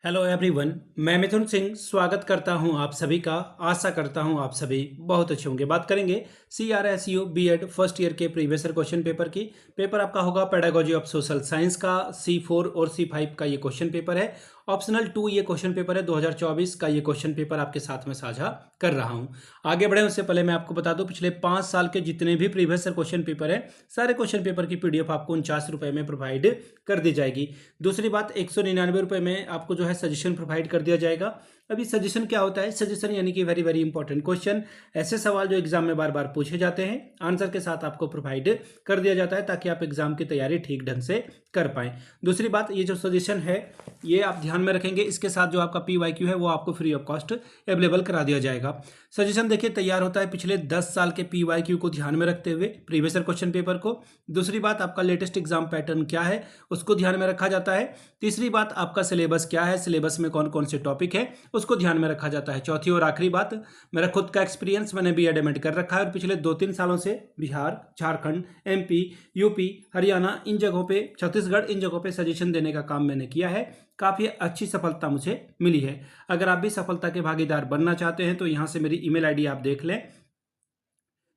Hello everyone, मैं मिथुन सिंह स्वागत करता हूं आप सभी का। आशा करता हूं आप सभी बहुत अच्छे होंगे। बात करेंगे CRSU बीएड फर्स्ट ईयर के प्रीवियस ईयर क्वेश्चन पेपर की। पेपर आपका होगा पेडागोजी ऑफ सोशल साइंस का C4 और C5 का ये क्वेश्चन पेपर है। ऑप्शनल 2 ये क्वेश्चन पेपर है। 2024 का ये क्वेश्चन पेपर आपके साथ में साझा कर रहा हूं। आगे बढ़े उससे पहले मैं आपको बता दूं, पिछले 5 साल के जितने भी प्रीवियस ईयर क्वेश्चन पेपर है, सारे क्वेश्चन पेपर की PDF आपको 49 रुपये में प्रोवाइड कर दी जाएगी। दूसरी बात, 199 रुपये में आपको जो है सजेशन प्रोवाइड कर दिया जाएगा। अभी सजेशन क्या होता है? सजेशन यानी कि वेरी वेरी इंपॉर्टेंट क्वेश्चन, ऐसे सवाल जो एग्जाम में बार बार पूछे जाते हैं, आंसर के साथ आपको प्रोवाइड कर दिया जाता है ताकि आप एग्जाम की तैयारी ठीक ढंग से कर पाएं। दूसरी बात, ये जो सजेशन है ये आप ध्यान में रखेंगे, इसके साथ जो आपका PYQ है वो आपको फ्री ऑफ कॉस्ट अवेलेबल करा दिया जाएगा। सजेशन देखिए तैयार होता है पिछले 10 साल के PYQ को ध्यान में रखते हुए, प्रीवियस ईयर क्वेश्चन पेपर को। दूसरी बात, आपका लेटेस्ट एग्जाम पैटर्न क्या है उसको ध्यान में रखा जाता है। तीसरी बात, आपका सिलेबस क्या है, सिलेबस में कौन कौन से टॉपिक है उसको ध्यान में रखा जाता है। चौथी और आखिरी बात, मेरा खुद का एक्सपीरियंस, मैंने बीएड एमएड कर रखा है और पिछले 2-3 सालों से बिहार, झारखंड, MP, UP, हरियाणा, इन जगहों पे, छत्तीसगढ़, इन जगहों पे सजेशन देने का काम मैंने किया है। काफ़ी अच्छी सफलता मुझे मिली है। अगर आप भी सफलता के भागीदार बनना चाहते हैं तो यहाँ से मेरी ईमेल ID आप देख लें,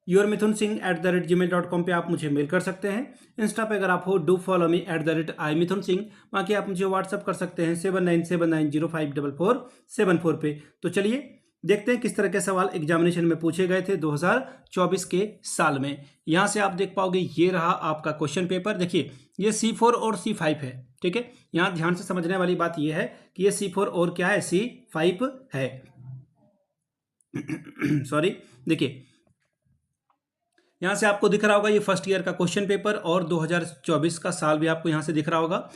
yourmithunsingh@gmail.com पे आप मुझे मेल कर सकते हैं। इंस्टा पे अगर आप हो, डू फॉलो मी @imithunsingh। बाकी आप मुझे व्हाट्सअप कर सकते हैं 7979054474 पे। तो चलिए देखते हैं किस तरह के सवाल एग्जामिनेशन में पूछे गए थे 2024 के साल में। यहाँ से आप देख पाओगे, ये रहा आपका क्वेश्चन पेपर। देखिए ये C4 और C5 है, ठीक है। यहाँ ध्यान से समझने वाली बात यह है कि ये C4 और क्या है, C5 है। सॉरी, देखिए यहाँ से आपको दिख रहा होगा ये फर्स्ट ईयर का क्वेश्चन पेपर और 2024 का साल भी आपको यहाँ से दिख रहा होगा।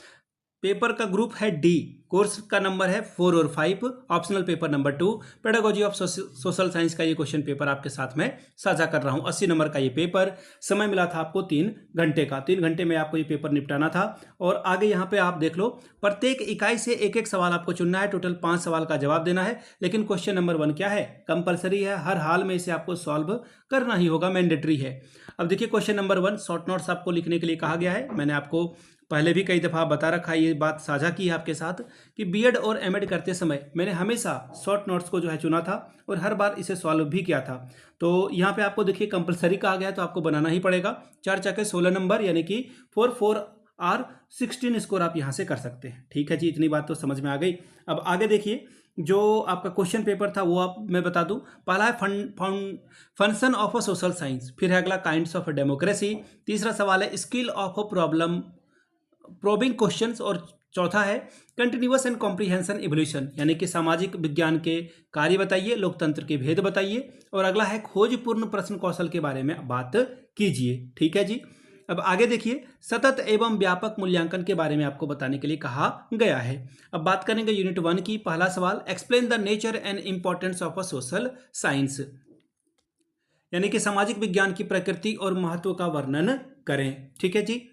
पेपर का ग्रुप है D, कोर्स का नंबर है 4 और 5, optional paper number 2, pedagogy of social science का ये क्वेश्चन पेपर आपके साथ में साझा कर रहा हूँ। 80 नंबर का ये पेपर, समय मिला था आपको 3 घंटे का। 3 घंटे में आपको ये पेपर निपटाना था। और आगे यहाँ पे आप देख लो, प्रत्येक इकाई से एक एक सवाल आपको चुनना है। टोटल 5 सवाल का जवाब देना है। लेकिन क्वेश्चन नंबर 1 क्या है, कंपलसरी है, हर हाल में इसे आपको सॉल्व करना ही होगा, मैंडेटरी है। अब देखिए क्वेश्चन नंबर 1, शॉर्ट नोट्स आपको लिखने के लिए कहा गया है। मैंने आपको पहले भी कई दफ़ा बता रखा है, ये बात साझा की है आपके साथ कि बीएड और एमएड करते समय मैंने हमेशा शॉर्ट नोट्स को जो है चुना था और हर बार इसे सॉल्व भी किया था। तो यहाँ पे आपको देखिए कंपलसरी कहा गया है तो आपको बनाना ही पड़ेगा। 4 चक्के 16 नंबर यानी कि 4 16 स्कोर आप यहाँ से कर सकते हैं। ठीक है जी, इतनी बात तो समझ में आ गई। अब आगे देखिए, जो आपका क्वेश्चन पेपर था वो आप मैं बता दूं। पहला है function of a social science, फिर है अगला काइंड्स ऑफ डेमोक्रेसी, तीसरा सवाल है skill of a problem probing questions, और चौथा है कंटिन्यूअस एंड कॉम्प्रिहेंशन इवोल्यूशन, यानी कि सामाजिक विज्ञान के कार्य बताइए, लोकतंत्र के भेद बताइए, और अगला है खोजपूर्ण प्रश्न कौशल के बारे में बात कीजिए। ठीक है जी। अब आगे देखिए, सतत एवं व्यापक मूल्यांकन के बारे में आपको बताने के लिए कहा गया है। अब बात करेंगे यूनिट 1 की। पहला सवाल, explain the nature and importance of a social science, यानी कि सामाजिक विज्ञान की प्रकृति और महत्व का वर्णन करें। ठीक है जी।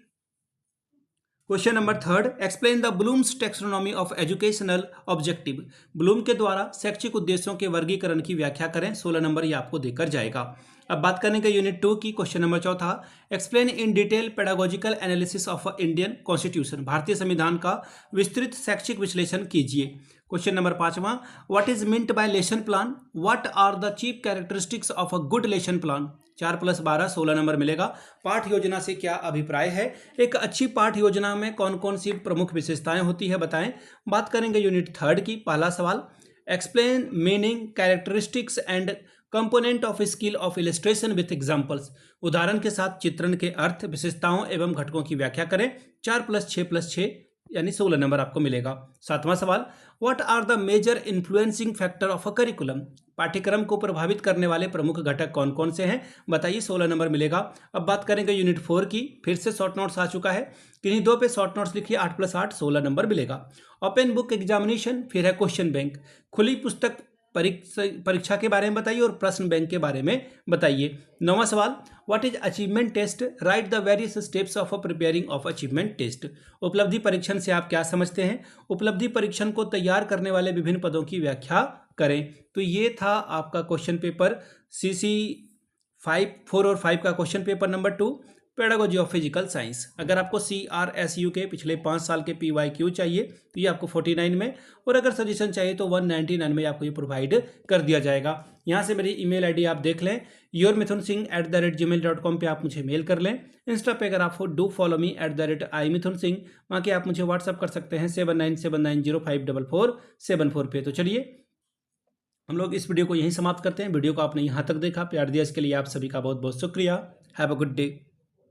Question number 3, explain the Bloom's taxonomy of educational objective, Bloom के द्वारा शैक्षिक उद्देश्यों के वर्गीकरण की व्याख्या करें। 16 नंबर ये आपको देकर जाएगा। अब बात करेंगे यूनिट 2 की। Question number 4, explain in detail pedagogical analysis of Indian constitution, भारतीय संविधान का विस्तृत शैक्षिक विश्लेषण कीजिए। Question number 5, what is meant by lesson plan, what are the chief characteristics of a good lesson plan. 4 + 12 16 number मिलेगा। पाठ योजना से क्या अभिप्राय है, एक अच्छी पाठ योजना में कौन कौन सी प्रमुख विशेषताएं होती है बताएं। बात करेंगे यूनिट 3 की। पहला सवाल, explain meaning characteristics and component of skill of illustration with examples, उदाहरण के साथ चित्रण के अर्थ, विशेषताओं एवं घटकों की व्याख्या करें। 4 + 6 यानी 16 नंबर आपको मिलेगा। 7वां सवाल, what are the major influencing factor of a curriculum, पाठ्यक्रम को प्रभावित करने वाले प्रमुख घटक कौन कौन से हैं बताइए। 16 नंबर मिलेगा। अब बात करेंगे यूनिट 4 की। फिर से शॉर्ट नोट्स आ चुका है, किन्हीं 2 पे शॉर्ट नोट्स लिखिए। 8 + 8 16 नंबर मिलेगा। ओपन बुक एग्जामिनेशन, फिर है क्वेश्चन बैंक, खुली पुस्तक परीक्षा के बारे में बताइए और प्रश्न बैंक के बारे में बताइए। 9वां सवाल, what is achievement test, write the various steps of preparing of achievement test, उपलब्धि परीक्षण से आप क्या समझते हैं, उपलब्धि परीक्षण को तैयार करने वाले विभिन्न पदों की व्याख्या करें। तो ये था आपका क्वेश्चन पेपर CC 4 और 5 का question paper number 2। Pedagogy of physical science. अगर आपको CRSU के पिछले 5 साल के PYQ चाहिए तो ये आपको 49 में, और अगर सजेशन चाहिए तो 199 में आपको ये प्रोवाइड कर दिया जाएगा। यहाँ से मेरी ईमेल आईडी आप देख लें, yourmithunsingh@gmail.com पे आप मुझे मेल कर लें। इंस्टा पे अगर आप डू फॉलो मी @imithunsingh, वहाँ के आप मुझे व्हाट्सअप कर सकते हैं 7979054474 पे। तो चलिए हम लोग इस वीडियो को यहीं समाप्त करते हैं। वीडियो को आपने यहाँ तक देखा, प्यार दिया, इसके लिए आप सभी का बहुत बहुत शुक्रिया। Have a good day.